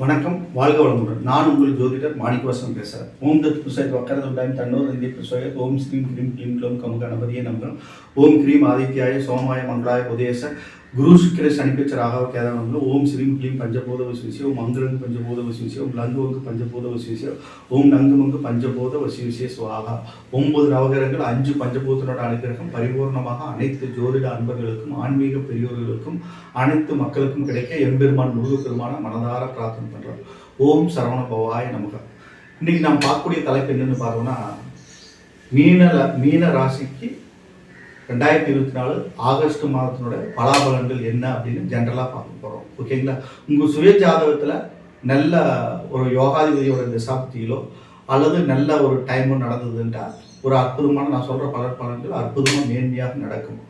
வணக்கம், வாழ்க வளமுடன். நான் உங்கள் ஜோதிடர் மாணிக்கவாசன் பேசுகிறேன். ஓம் தத் புருஷாய் வக்கரதுண்டாயம் தன்னோ தந்தி பிரசோய ஓம் ஸ்ரீம் கிரீம் க்ளீம் க்ளோம் கம் கணபதியே நமகம். ஓம் கிரீம் ஆதித்யாய சோமாய மங்களாய புதேச குரு சுக்கிர சனிப்பெச்ச ராகவ கேதானங்கள். ஓம் ஸ்ரீம் க்ளீம் பஞ்சபோத வசிவிசிய ஓம் அங்குரங்கு பஞ்சபோத வசிவிசிய ஓம் லங்குவங்கு பஞ்சபோத வசிவிசிய ஓம் நங்குமங்கு பஞ்சபோத வசிவிசிய சுவாகா. 9 நவகிரகங்கள் 5 பஞ்சபூதனோட அனுகிரகம் பரிபூர்ணமாக அனைத்து ஜோதிட அன்பர்களுக்கும் ஆன்மீக பெரியோர்களுக்கும் அனைத்து மக்களுக்கும் கிடைக்க எம்பெருமான் முருகப்பெருமான மனதார பிரார்த்தனை பண்றோம். ஓம் சரவண பவாய நமக. இன்னைக்கு நாம் பார்க்கக்கூடிய தலைப்பு என்னன்னு பார்த்தோம்னா, மீன ராசிக்கு 2024 ஆகஸ்ட் மாதத்தினோட பலாபலன்கள் என்ன அப்படின்னு ஜென்ரலாக பார்க்க போகிறோம். ஓகேங்களா? உங்கள் சுய ஜாதகத்தில் நல்ல ஒரு யோகாதிபதியோட திசாப்தியிலோ அல்லது நல்ல ஒரு டைமோ நடந்ததுன்றா ஒரு அற்புதமான, நான் சொல்கிற பலன்கள் அற்புதமாக மேன்மையாக நடக்கும்.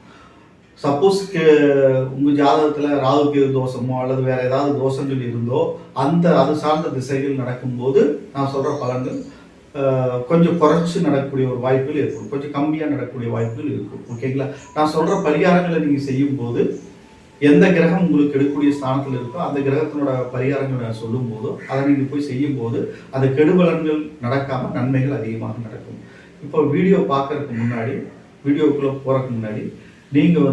சப்போஸ் உங்கள் ஜாதகத்தில் ராகுக்கு தோஷமோ அல்லது வேறு ஏதாவது தோஷங்கள் இருந்தோ அது சார்ந்த திசைகள் நடக்கும்போது நான் சொல்கிற பலன்கள் கொஞ்சம் குறைச்சி நடக்கக்கூடிய ஒரு வாய்ப்புகள் இருக்கும், கொஞ்சம் கம்மியாக நடக்கக்கூடிய வாய்ப்புகள் இருக்கும். ஓகேங்களா? நான் சொல்கிற பரிகாரங்களை நீங்கள் செய்யும்போது எந்த கிரகம் உங்களுக்கு எடுக்கக்கூடிய ஸ்தானத்தில் இருக்கோ அந்த கிரகத்தினோட பரிகாரங்களை நான் சொல்லும்போதோ அதை நீங்கள் போய் செய்யும்போது அந்த கெடுபலன்கள் நடக்காமல் நன்மைகள் அதிகமாக நடக்கும். இப்போ வீடியோ பார்க்கறதுக்கு முன்னாடி, வீடியோக்குள்ளே போகிறதுக்கு முன்னாடி நீங்கள்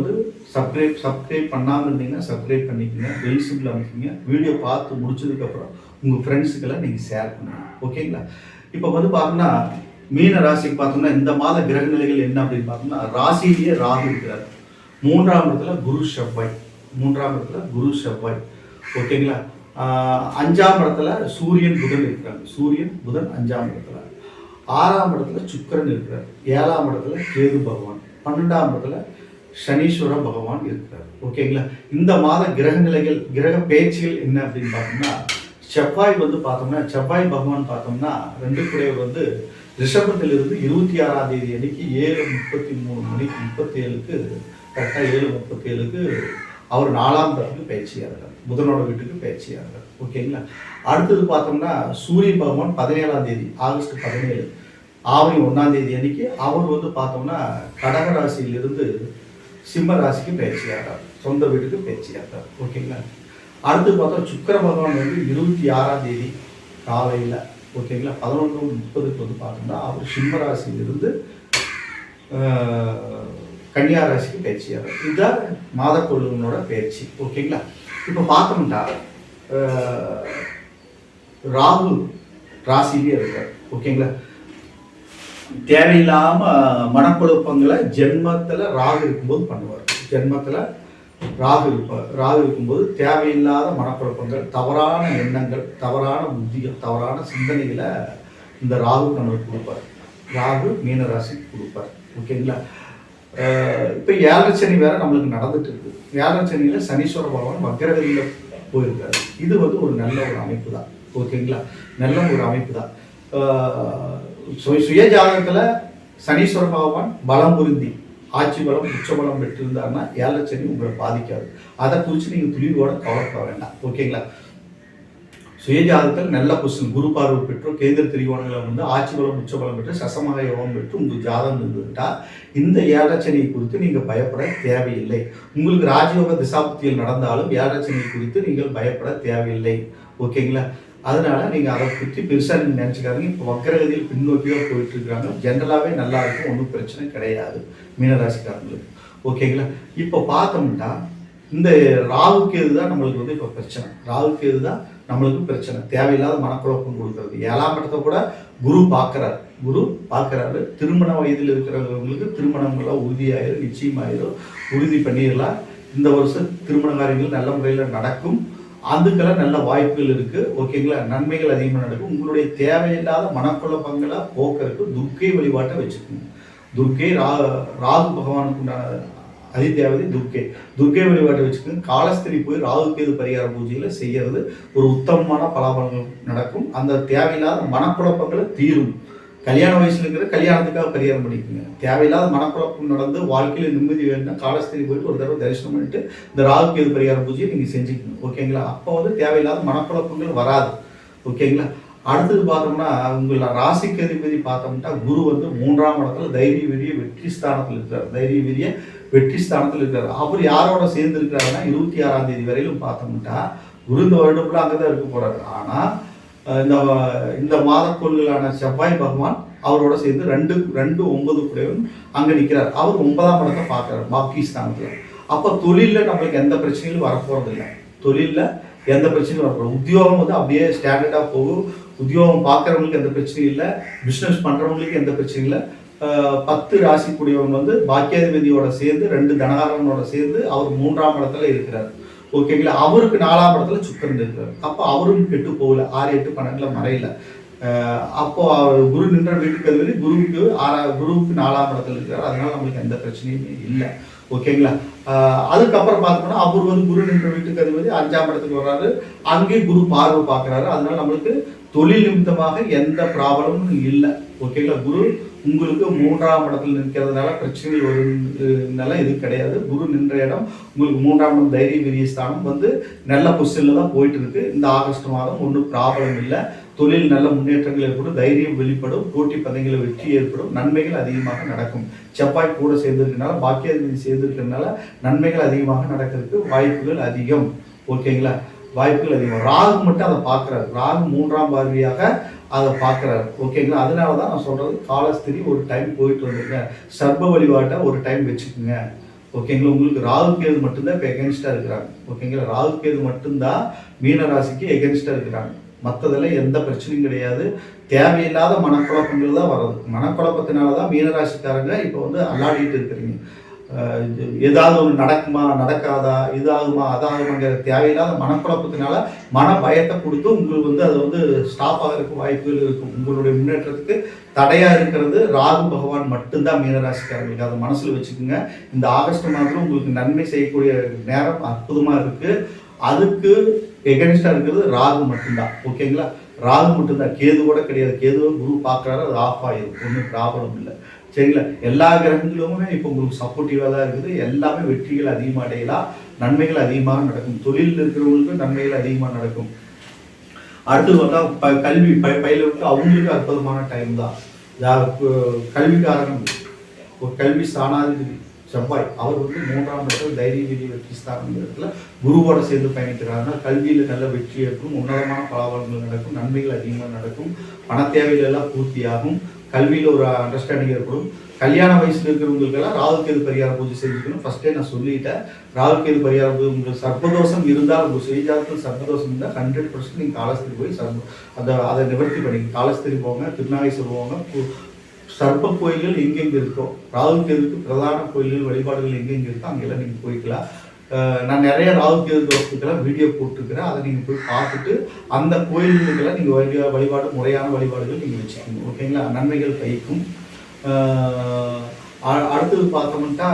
சப்ஸ்கிரைப் பண்ணாமல் இருந்தீங்கன்னா சப்ஸ்கிரைப் பண்ணிக்கோங்க, பெல் சிம்பிள் அமைக்கிங்க. வீடியோ பார்த்து முடிச்சதுக்கப்புறம் உங்கள் ஃப்ரெண்ட்ஸுக்கெல்லாம் நீங்கள் ஷேர் பண்ணுங்க. ஓகேங்களா? இப்போ பார்த்தோம்னா மீன ராசிக்கு பார்த்தோம்னா இந்த மாத கிரக நிலைகள் என்ன அப்படின்னு பார்த்தோம்னா, ராசியிலேயே ராகு இருக்கிறார். 3ஆம் இடத்துல குரு செவ்வாய். ஓகேங்களா? 5ஆம் இடத்துல சூரியன் புதன் இருக்கிறாங்க. சூரியன் புதன் 5ஆம் இடத்துல. 6ஆம் இடத்துல சுக்கிரன் இருக்கிறார். 7ஆம் இடத்துல கேது பகவான். 12ஆம் இடத்துல சனீஸ்வர பகவான் இருக்கிறார். ஓகேங்களா? இந்த மாத கிரக நிலைகள், கிரக பேச்சுகள் என்ன அப்படின்னு பார்த்தோம்னா, செவ்வாய் செவ்வாய் பகவான் பார்த்தோம்னா 2 குடையவர் ரிஷபத்திலிருந்து 26ஆம் தேதி அன்னைக்கு 7:33 கரெக்டாக 7:37 அவர் 4ஆம் இடத்துக்கு பயிற்சியாகிறார், புதனோட வீட்டுக்கு பயிற்சியாகிறார். ஓகேங்களா? அடுத்தது பார்த்தோம்னா சூரிய பகவான் 17ஆம் தேதி ஆகஸ்ட் 17 ஆவணி 1ஆம் தேதி அன்னைக்கு அவர் பார்த்தோம்னா கடக ராசியிலிருந்து சிம்ம ராசிக்கு பயிற்சியாகிறார், சொந்த வீட்டுக்கு பயிற்சியாகிறார். ஓகேங்களா? அடுத்து பார்த்தா சுக்கிர பகவான் 26ஆம் தேதி காலையில், ஓகேங்களா, 11:30 பார்த்தோம்னா அவர் சிம்ம ராசியிலிருந்து கன்னியா ராசிக்கு பயிற்சியாகிறார். இதுதான் மாதக்கொள்ளுனோட பயிற்சி. ஓகேங்களா? இப்போ பார்த்தோம்னா ராகு ராசியிலே இருக்கார். ஓகேங்களா? தேவையில்லாம மனக்குழப்பங்களை ஜென்மத்தில் ராகு இருக்கும்போது பண்ணுவார். ஜென்மத்தில் ராகு இருக்கும்போது தேவையில்லாத மனக்குழப்பங்கள், தவறான எண்ணங்கள், தவறான புத்திகள், தவறான சிந்தனைகளை இந்த ராகு நம்மளுக்கு கொடுப்பார். ராகு மீனராசிக்கு கொடுப்பார். ஓகேங்களா? இப்போ 7 சனி வேற நம்மளுக்கு நடந்துட்டு இருக்கு. 7 சனியில் சனீஸ்வர பகவான் வக்ரகதியில் போயிருக்காரு. இது ஒரு நல்ல ஒரு அமைப்பு தான். ஓகேங்களா? நல்ல ஒரு அமைப்பு தான். சுய ஜாதகத்தில் சனீஸ்வர பகவான் பலம் பொருந்தி ஆட்சி பலம் உச்ச பலம் பெற்றிருந்தாருன்னா 7 சனி உங்களை பாதிக்காது. அதை குறித்து நீங்கள் துளிவோட கவலைப்பட வேண்டாம். ஓகேங்களா? சுய ஜாதகத்தில் நல்ல பொசிஷன், குரு பார்வை பெற்றோ கேந்திர திரிகோணங்களை ஆட்சி பலம் உச்ச பலம் பெற்று சசமக யோகம் பெற்று உங்கள் ஜாதகம் இருந்துவிட்டா இந்த 7 சனியை குறித்து நீங்கள் பயப்பட தேவையில்லை. உங்களுக்கு ராஜயோக திசாபுத்தியில் நடந்தாலும் 7 சனியை குறித்து நீங்கள் பயப்பட தேவையில்லை. ஓகேங்களா? அதனால நீங்கள் அதை பற்றி பெருசாக நீங்கள் நினச்சிக்காதீங்க. இப்போ வக்ரகதியில் பின்னோக்கியாக போயிட்டு இருக்கிறாங்க. ஜென்ரலாகவே நல்லா இருக்கும், ஒன்றும் பிரச்சனை கிடையாது மீனராசிக்காரங்களுக்கு. ஓகேங்களா? இப்போ பார்த்தோம்னா இந்த ராகு கேது தான் நம்மளுக்கு இப்போ பிரச்சனை. ராகு கேது தான் நம்மளுக்கு பிரச்சனை. தேவையில்லாத மனக்குழப்பம் கொடுக்கறது. 7ஆம் இடத்தை கூட குரு பார்க்குறாரு. திருமண வயதில் இருக்கிறவங்களுக்கு திருமணங்கள்லாம் உறுதியாயிரும், நிச்சயமாயிரும், உறுதி பண்ணிடலாம். இந்த வருஷம் திருமண காரியங்கள் நல்ல முறையில் நடக்கும். அதுக்கெல்லாம் நல்ல வாய்ப்புகள் இருக்கு. ஓகேங்களா? நன்மைகள் அதிகமாக நடக்கும். உங்களுடைய தேவையில்லாத மனக்குழப்பங்களை போக்குறதுக்கு துர்க்கை வழிபாட்டை வச்சுக்கோங்க. துர்க்கை ராகு பகவானுக்கு உண்டான அதிதேவதை துர்க்கை வழிபாட்டை வச்சுக்கோங்க. காலஸ்திரி போய் ராகு கேது பரிகார பூஜைகளை செய்யறது ஒரு உத்தமமான பலாபலங்கள் நடக்கும். அந்த தேவையில்லாத மனக்குழப்பங்களை தீரும். கல்யாண வயசுல இருக்கிற கல்யாணத்துக்காக பரிகாரம் பண்ணிக்கோங்க. தேவையில்லாத மனக்குழப்பம் நடந்து வாழ்க்கையில் நிம்மதி வேணும்னா காலஸ்திரி போயிட்டு ஒரு தடவை தரிசனம் பண்ணிட்டு இந்த ராகு கேது பரிகார பூஜையை நீங்கள் செஞ்சுக்கணும். ஓகேங்களா? அப்போ தேவையில்லாத மனக்குழப்பங்கள் வராது. ஓகேங்களா? அடுத்தது பார்த்தோம்னா உங்கள் ராசிக்கு அதிபதி பார்த்தோம்னா குரு 3ஆம் இடத்துல தைரிய வீரிய வெற்றி ஸ்தானத்தில் இருக்கிறார். அவர் யாரோட சேர்ந்து இருக்கிறாருன்னா 26ஆம் தேதி வரையிலும் பார்த்தோம்னா குரு இந்த வருடம் ஃபுல்லாக அங்கே தான் இருக்க போகிறாரு. ஆனால் இந்த இந்த மாதக்கோள்களான செவ்வாய் பகவான் அவரோட சேர்ந்து 2 9 கூடவும் அங்கே நிற்கிறார். அவர் 9ஆம் இடத்தை பார்க்குறாரு பாக்கி ஸ்தானத்தில். அப்போ தொழிலில் நம்மளுக்கு எந்த பிரச்சனையும் வரப்போகிறது இல்லை. தொழிலில் எந்த பிரச்சனையும் வரப்போகிறது. உத்தியோகம் வந்து அப்படியே ஸ்டாண்டர்டாக போகும். உத்தியோகம் பார்க்குறவங்களுக்கு எந்த பிரச்சனையும் இல்லை. பிஸ்னஸ் பண்ணுறவங்களுக்கு எந்த பிரச்சனையும் இல்லை. 10 ராசி கூடியவங்க வந்து பாக்கியாதிபதியோட சேர்ந்து 2 தனகாரனோட சேர்ந்து அவர் 3ஆம் இடத்துல இருக்கிறார். ஓகேங்களா. அவருக்கு 4ஆம் இடத்துல சுக்கிரன் இருக்கிறார். அப்போ அவரும் கெட்டு போகல. 6 8 12 மறையல. அப்போ குரு நின்ற வீட்டுக்கு அது குருவுக்கு 4ஆம் இடத்துல இருக்கிறார். அதனால நம்மளுக்கு எந்த பிரச்சனையுமே இல்லை. ஓகேங்களா. அதுக்கப்புறம் பார்த்தோம்னா அவர் வந்து குரு நின்ற வீட்டுக்கு அதிபதி 5ஆம் இடத்துக்கு வர்றாரு. அங்கேயும் குரு பார்வை பார்க்குறாரு. அதனால நம்மளுக்கு தொழில் நிமித்தமாக எந்த ப்ராப்ளமும் இல்லை. ஓகேங்களா. குரு உங்களுக்கு 3ஆம் இடத்துல நிற்கிறதுனால பிரச்சனைகள் வருனால இது கிடையாது. குரு நின்ற இடம் உங்களுக்கு 3ஆம் இடம் தைரிய வீரிய ஸ்தானம் வந்து நல்ல பொசிஷனில் தான் போயிட்டு இருக்கு. இந்த ஆகஸ்ட் மாதம் ஒன்றும் ப்ராப்ளம் இல்லை. தொழில் நல்ல முன்னேற்றங்கள் ஏற்படும். தைரியம் வெளிப்படும். போட்டி பந்தயங்களில் வெற்றி ஏற்படும். நன்மைகள் அதிகமாக நடக்கும். செவ்வாய் கூட சேர்ந்துருக்கனால பாக்கியாதிபதி சேர்ந்துருக்கிறதுனால நன்மைகள் அதிகமாக நடக்கிறதுக்கு வாய்ப்புகள் அதிகம். ஓகேங்களா. வாய்ப்புகள் அதிகம். ராகு மட்டும் அதை பார்க்குறாரு. ராகு 3ஆம் பார்வையாக அதை பார்க்குறாரு. ஓகேங்களா. அதனால தான் நான் சொல்கிறது காலஸ்திரி ஒரு டைம் போயிட்டு வந்துருங்க. சர்ப வழிபாட்டை ஒரு டைம் வச்சுக்கோங்க. ஓகேங்களா. உங்களுக்கு ராகு கேது மட்டும்தான் இப்போ எகென்ஸ்டாக இருக்கிறாங்க. ஓகேங்களா. ராகு கேது மட்டும்தான் மீன ராசிக்கு எகென்ஸ்டாக இருக்கிறாங்க. மற்றதெல்லாம் எந்த பிரச்சனையும் கிடையாது. தேவையில்லாத மனக்குழப்பங்கள் தான் வர்றது. மனக்குழப்பத்தினால தான் மீனராசிக்காரங்க இப்போ வந்து அல்லாடிட்டு இருக்கிறீங்க. ஏதாவது ஒன்று நடக்குமா நடக்காதா இதாகுமா அதாகுமாங்கிற தேவையில்லாத மனக்குழப்பத்தினால மன பயத்தை கொடுத்து உங்களுக்கு வந்து அதை வந்து ஸ்டாப் ஆகிறதுக்கு வாய்ப்புகள் இருக்கும். உங்களுடைய முன்னேற்றத்துக்கு தடையாக இருக்கிறது ராகு பகவான் மட்டும்தான் மீனராசிக்காரங்களுக்கு. அதை மனசில் வச்சுக்கோங்க. இந்த ஆகஸ்ட் மாதத்தில் உங்களுக்கு நன்மை செய்யக்கூடிய நேரம் அற்புதமாக இருக்குது. அதுக்கு எகென்ஸ்டாக இருக்கிறது ராகு மட்டும்தான். ஓகேங்களா. ராகு மட்டும்தான். கேது கூட கிடையாது. கேதுவை குரு பார்க்குறாரு. அது ஆஃப் ஆகிடும். ஒன்றும் ப்ராப்ளம் இல்லை. சரிங்களா. எல்லா கிரகங்களுமே இப்போ உங்களுக்கு சப்போர்ட்டிவாக தான் இருக்குது. எல்லாமே வெற்றிகள் அதிகமாக அடையலாம். நன்மைகள் அதிகமாக நடக்கும். தொழிலில் இருக்கிறவங்களுக்கு நன்மைகள் அதிகமாக நடக்கும். அடுத்து பார்த்தா கல்வி பயிலவங்களுக்கு அவங்களுக்கு அற்புதமான டைம் தான். கல்விக்காரங்க ஒரு கல்வி ஸ்தானாதிபதி செவ்வாய் அவர் வந்து 3ஆம் இடத்துல தைரிய வீரிய வெற்றி ஸ்தானம் இடத்துல குருவோட சேர்ந்து பயணிக்கிறாருன்னா கல்வியில் நல்ல வெற்றி ஏற்படும். உன்னதமான பலாபலங்கள் நடக்கும். நன்மைகள் அதிகமாக நடக்கும். பண தேவைகள் எல்லாம் பூர்த்தியாகும். கல்வியில் ஒரு அண்டர்ஸ்டாண்டிங் ஏற்படும். கல்யாண வயசில் இருக்கிறவங்களுக்கெல்லாம் ராகு கேது பரிகார பூஜை செஞ்சுக்கணும். ஃபர்ஸ்டே நான் சொல்லிட்டேன். ராகு கேது பரிகார பூஜை உங்களுக்கு சர்ப்பதோஷம் இருந்தால் உங்கள் சுயஜாதத்தில் சர்ப்பதோஷம் இருந்தால் 100% நீங்கள் காலஸ்திரி போய் அதை நிவர்த்தி பண்ணிக்க. காலஸ்திரி போங்க, திருநாகேஸ்வரர் போங்க. சர்ப்ப கோயில்கள் எங்கெங்கே இருக்கோ, ராகு கேதுக்கு பிரதான கோயில்கள் வழிபாடுகள் எங்கெங்கே இருக்கோ அங்கெல்லாம் நீங்கள் போய்க்கலாம். நான் நிறைய ராகு கேது தோஷத்துக்கெல்லாம் வீடியோ போட்டிருக்கிறேன். அதை நீங்கள் போய் பார்த்துட்டு அந்த கோயில்களுக்கெல்லாம் நீங்கள் வழிபாடு முறையான வழிபாடுகள் நீங்கள் வச்சுக்கோங்க. ஓகேங்களா. நன்மைகள் கைக்கும். அடுத்தது பார்த்தோம்னா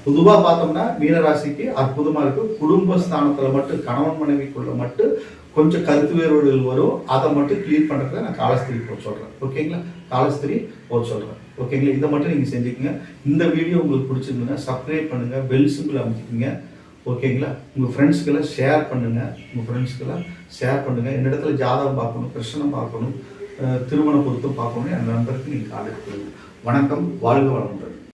பொதுவாக பார்த்தோம்னா மீனராசிக்கு அற்புதமாக இருக்கும். குடும்பஸ்தானத்தில் மட்டும் கணவன் மனைவிக்குள்ள மட்டும் கொஞ்சம் கருத்து வேறுபாடுகள் வரும். அதை மட்டும் கிளியர் பண்ணுறதுக்கு நான் காலஸ்திரி போட சொல்கிறேன். ஓகேங்களா. காலஸ்திரி போட சொல்கிறேன். ஓகேங்களா. இதை மட்டும் நீங்கள் செஞ்சுக்கோங்க. இந்த வீடியோ உங்களுக்கு பிடிச்சிருந்ததுன்னா சப்ஸ்கிரைப் பண்ணுங்கள். பெல் சிம்பிள் அமைச்சிக்கோங்க. ஓகேங்களா. உங்கள் ஃப்ரெண்ட்ஸ்க்கெல்லாம் ஷேர் பண்ணுங்கள். என்னிடத்துல ஜாதகம் பார்க்கணும், பிரச்சனை பார்க்கணும், திருமண பொருத்தம் பார்க்கணும் என் நண்பருக்கு நீங்கள் கான்டாக்ட் பண்ணுங்கள். வணக்கம். வாழ்க வளமுடன்.